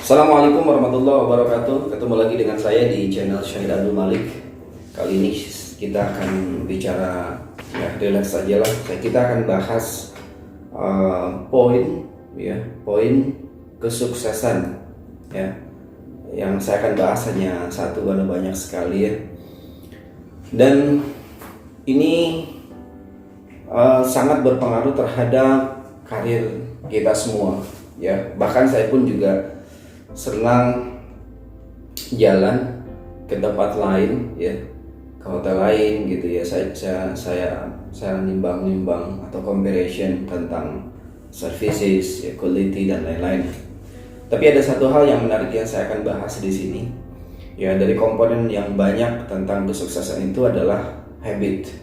Assalamualaikum warahmatullahi wabarakatuh. Ketemu lagi dengan saya di channel Syahid Abdul Malik. Kali ini kita akan bicara relax saja lah. Kita akan bahas poin kesuksesan ya. Yang saya akan bahas hanya satu karena banyak sekali ya. Dan ini sangat berpengaruh terhadap karir kita semua ya. Bahkan saya pun juga senang jalan ke tempat lain ya, ke hotel lain gitu ya. Saya nimbang atau comparison tentang services ya, quality dan lain-lain. Tapi ada satu hal yang menarik yang saya akan bahas di sini ya. Dari komponen yang banyak tentang kesuksesan itu adalah habit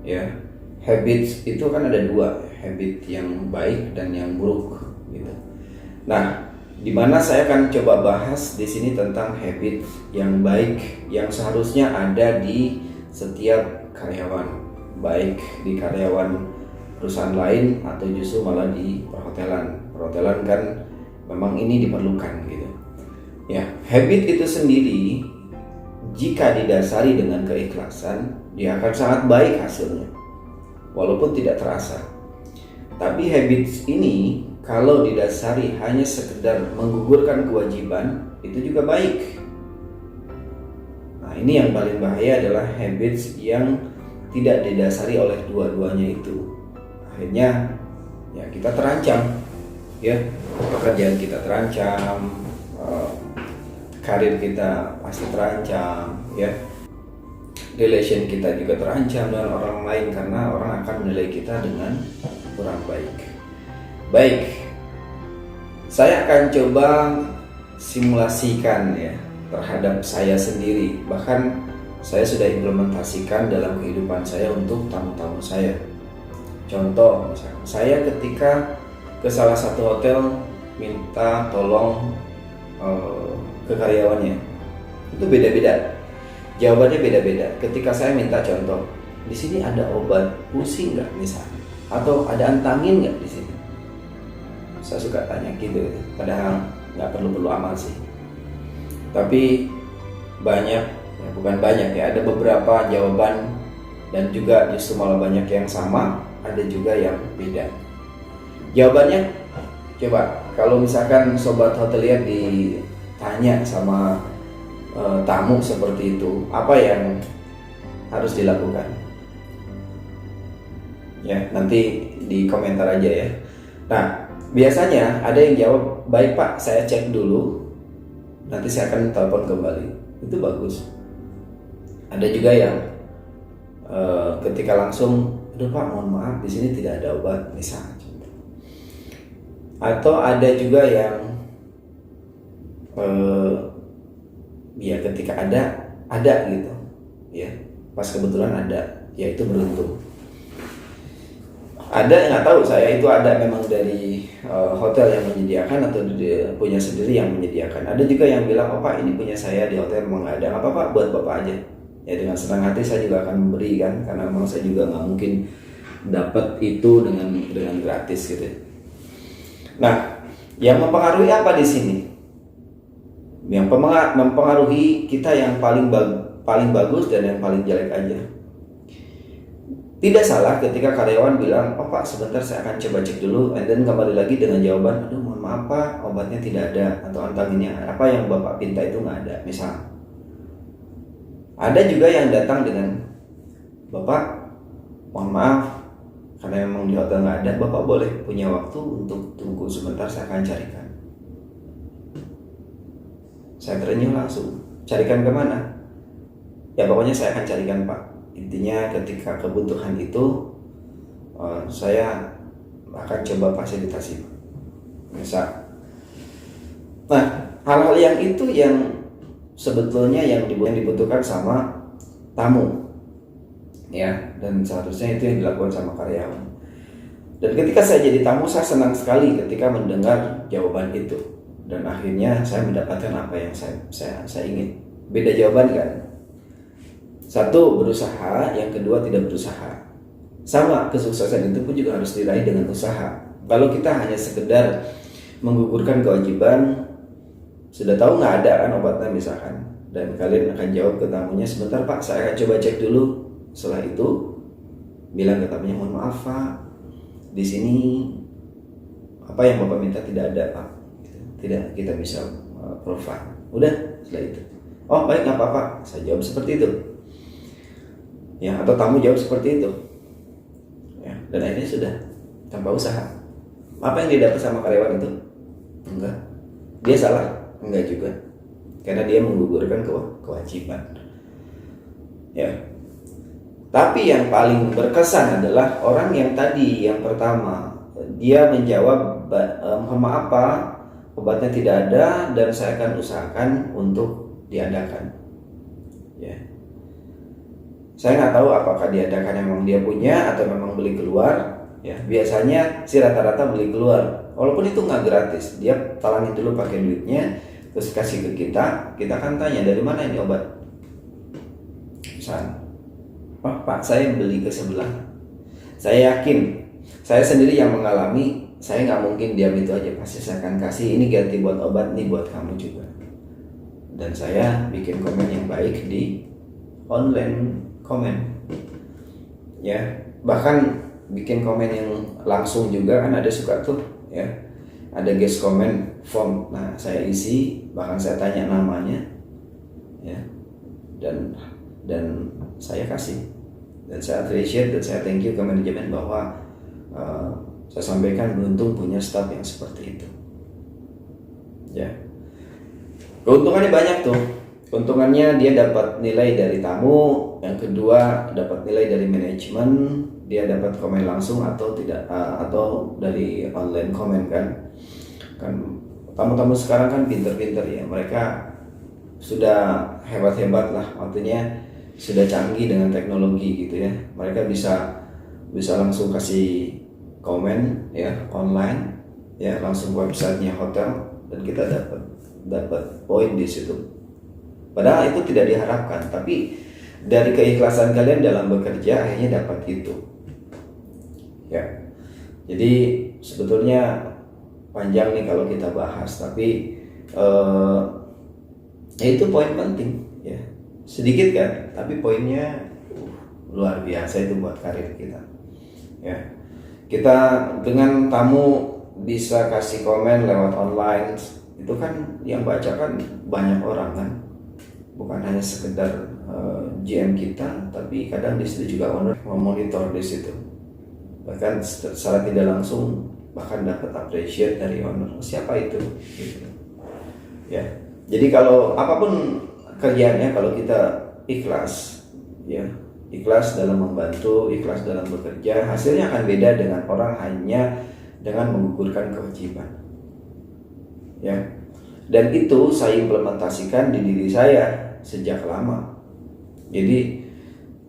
ya. Habit itu kan ada dua, habit yang baik dan yang buruk gitu. Nah, di mana saya akan coba bahas di sini tentang habit yang baik yang seharusnya ada di setiap karyawan, baik di karyawan perusahaan lain atau justru malah di perhotelan. Perhotelan kan memang ini diperlukan gitu. Ya, habit itu sendiri jika didasari dengan keikhlasan, dia akan sangat baik hasilnya, walaupun tidak terasa. Tapi habits ini kalau didasari hanya sekedar menggugurkan kewajiban, itu juga baik. Nah, ini yang paling bahaya adalah habits yang tidak didasari oleh dua-duanya itu. Akhirnya ya kita terancam ya, pekerjaan kita terancam, karir kita pasti terancam ya. Relation kita juga terancam dengan orang lain karena orang akan menilai kita dengan kurang baik. Baik, saya akan coba simulasikan ya terhadap saya sendiri. Bahkan saya sudah implementasikan dalam kehidupan saya untuk tamu-tamu saya. Contoh, misalnya saya ketika ke salah satu hotel minta tolong ke karyawannya, itu beda-beda. Jawabannya beda-beda. Ketika saya minta contoh, di sini ada obat pusing nggak misalnya, atau ada antangin nggak di sini? Saya suka tanya gitu, padahal nggak perlu amal sih. Tapi banyak, ya bukan banyak ya, ada beberapa jawaban dan juga justru malah banyak yang sama, ada juga yang beda. Jawabannya, coba kalau misalkan sobat hotelier ditanya sama tamu seperti itu, apa yang harus dilakukan? Ya, nanti di komentar aja ya. Nah, biasanya ada yang jawab, baik Pak, saya cek dulu, nanti saya akan telepon kembali. Itu bagus. Ada juga yang ketika langsung, aduh Pak, mohon maaf, di sini tidak ada obat, misalnya. Atau ada juga yang ya ketika ada gitu, ya pas kebetulan ada, ya itu beruntung. Ada yang nggak tahu saya itu ada memang dari hotel yang menyediakan atau dia punya sendiri yang menyediakan. Ada juga yang bilang, oh Pak, ini punya saya di hotel memang nggak ada, nggak apa-apa, buat Bapak aja. Ya dengan senang hati saya juga akan memberi kan, karena memang saya juga nggak mungkin dapat itu dengan gratis gitu. Nah, yang mempengaruhi apa di sini? Yang mempengaruhi kita yang paling bagus dan yang paling jelek aja. Tidak salah ketika karyawan bilang, oh Pak, sebentar saya akan coba cek dulu, and then kembali lagi dengan jawaban, aduh mohon maaf Pak, obatnya tidak ada, atau antaginnya apa yang Bapak pinta itu nggak ada, misal. Ada juga yang datang dengan, Bapak, mohon maaf, karena memang di hotel nggak ada, Bapak boleh punya waktu untuk tunggu sebentar, saya akan carikan. Saya terenyuh langsung, carikan kemana? Ya pokoknya saya akan carikan Pak. Intinya ketika kebutuhan itu saya akan coba fasilitasi misal. Nah, hal-hal yang itu yang sebetulnya yang dibutuhkan sama tamu ya, dan seharusnya itu yang dilakukan sama karyawan. Dan ketika saya jadi tamu, saya senang sekali ketika mendengar jawaban itu, dan akhirnya saya mendapatkan apa yang saya ingin. Beda jawaban kan? Satu berusaha, yang kedua tidak berusaha. Sama, kesuksesan itu pun juga harus diraih dengan usaha. Kalau kita hanya sekedar menggugurkan kewajiban, Sudah tahu nggak ada kan obatnya misalkan, dan kalian akan jawab ke tamunya, sebentar Pak, saya akan coba cek dulu. Setelah itu bilang ke tamunya, mohon maaf Pak, di sini apa yang Bapak minta tidak ada Pak, tidak kita bisa provide. Udah, setelah itu, oh baik nggak apa-apa, saya jawab seperti itu ya, atau tamu jawab seperti itu ya, dan akhirnya sudah tanpa usaha. Apa yang didapat sama karyawan itu? Enggak. Dia salah? Enggak juga, karena dia menggugurkan kewajiban ya. Tapi yang paling berkesan adalah orang yang tadi, yang pertama, dia menjawab, mohon maaf Pak, obatnya tidak ada dan saya akan usahakan untuk diadakan ya. Saya nggak tahu apakah diadakan memang dia punya atau memang beli keluar ya. Biasanya sih rata-rata beli keluar, walaupun itu nggak gratis. Dia talangin dulu pakai duitnya, terus kasih ke kita. Kita kan tanya, dari mana ini obat? Misalnya, oh Pak, saya beli ke sebelah. Saya yakin, saya sendiri yang mengalami, saya nggak mungkin diam itu aja. Pasti saya akan kasih, ini ganti buat obat, ini buat kamu juga. Dan saya bikin komen yang baik di online komen ya, bahkan bikin komen yang langsung juga kan, ada suka tuh ya, ada guest comment form. Nah saya isi, bahkan saya tanya namanya ya, dan saya kasih, dan saya appreciate, dan saya thank you ke manajemen bahwa saya sampaikan beruntung punya staff yang seperti itu ya. Keuntungannya banyak tuh. Keuntungannya dia dapat nilai dari tamu, yang kedua dapat nilai dari manajemen, dia dapat komen langsung atau tidak, atau dari online komen kan tamu-tamu sekarang kan pinter-pinter ya, mereka sudah hebat-hebat lah, artinya sudah canggih dengan teknologi gitu ya. Mereka bisa langsung kasih komen ya online ya, langsung websitenya hotel, dan kita dapat poin di situ. Padahal itu tidak diharapkan, tapi dari keikhlasan kalian dalam bekerja akhirnya dapat itu ya. Jadi sebetulnya panjang nih kalau kita bahas, tapi ya itu poin penting ya, sedikit kan, tapi poinnya luar biasa itu buat karir kita ya. Kita dengan tamu bisa kasih komen lewat online, itu kan yang baca kan banyak orang kan, bukan hanya sekedar GM kita, tapi kadang di situ juga owner memonitor di situ, bahkan secara tidak langsung bahkan dapat appreciate dari owner, siapa itu gitu ya. Jadi kalau apapun kerjaannya, kalau kita ikhlas ya, ikhlas dalam membantu, ikhlas dalam bekerja, hasilnya akan beda dengan orang hanya dengan menggugurkan kewajiban ya. Dan itu saya implementasikan di diri saya sejak lama. Jadi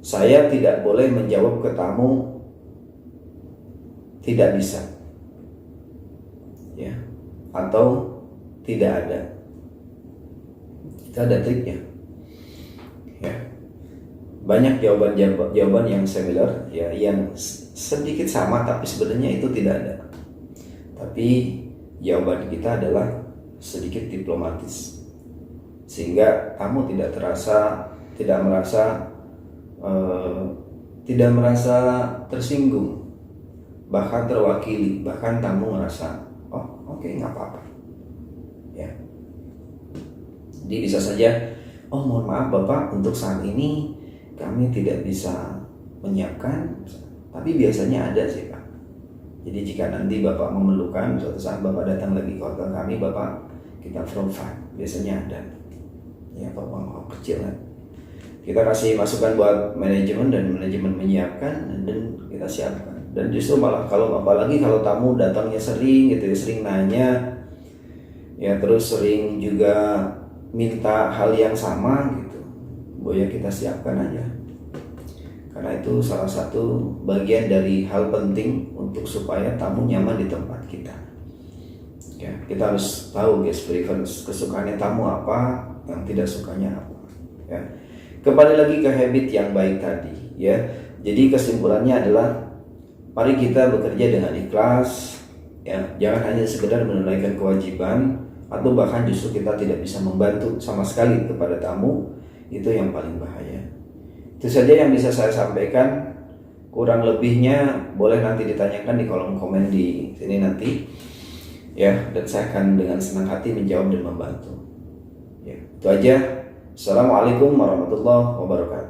saya tidak boleh menjawab ke tamu tidak bisa ya, atau tidak ada. Itu ada triknya ya. Banyak jawaban yang similar ya, yang sedikit sama tapi sebenarnya itu tidak ada. Tapi jawaban kita adalah sedikit diplomatis, sehingga kamu tidak merasa tersinggung, bahkan terwakili, bahkan tamu merasa oh oke, nggak apa-apa ya. Jadi bisa saja, oh mohon maaf Bapak, untuk saat ini kami tidak bisa menyiapkan, tapi biasanya ada sih Pak. Jadi jika nanti Bapak memerlukan, suatu saat Bapak datang lagi ke hotel kami, Bapak kita provide, biasanya ada ya, Bapak kecil kan. Kita kasih masukan buat manajemen, dan manajemen menyiapkan, dan kita siapkan. Dan justru malah apalagi kalau tamu datangnya sering gitu ya, sering nanya ya, terus sering juga minta hal yang sama gitu, boleh kita siapkan aja, karena itu salah satu bagian dari hal penting untuk supaya tamu nyaman di tempat kita ya. Kita harus tahu guest preference, kesukaannya tamu apa, yang tidak sukanya apa ya. Kembali lagi ke habit yang baik tadi ya. Jadi kesimpulannya adalah, mari kita bekerja dengan ikhlas ya, jangan hanya sekedar menunaikan kewajiban, atau bahkan justru kita tidak bisa membantu sama sekali kepada tamu, itu yang paling bahaya. Itu saja yang bisa saya sampaikan. Kurang lebihnya boleh nanti ditanyakan di kolom komen di sini nanti, ya, dan saya akan dengan senang hati menjawab dan membantu. Ya, itu aja. Assalamualaikum warahmatullahi wabarakatuh.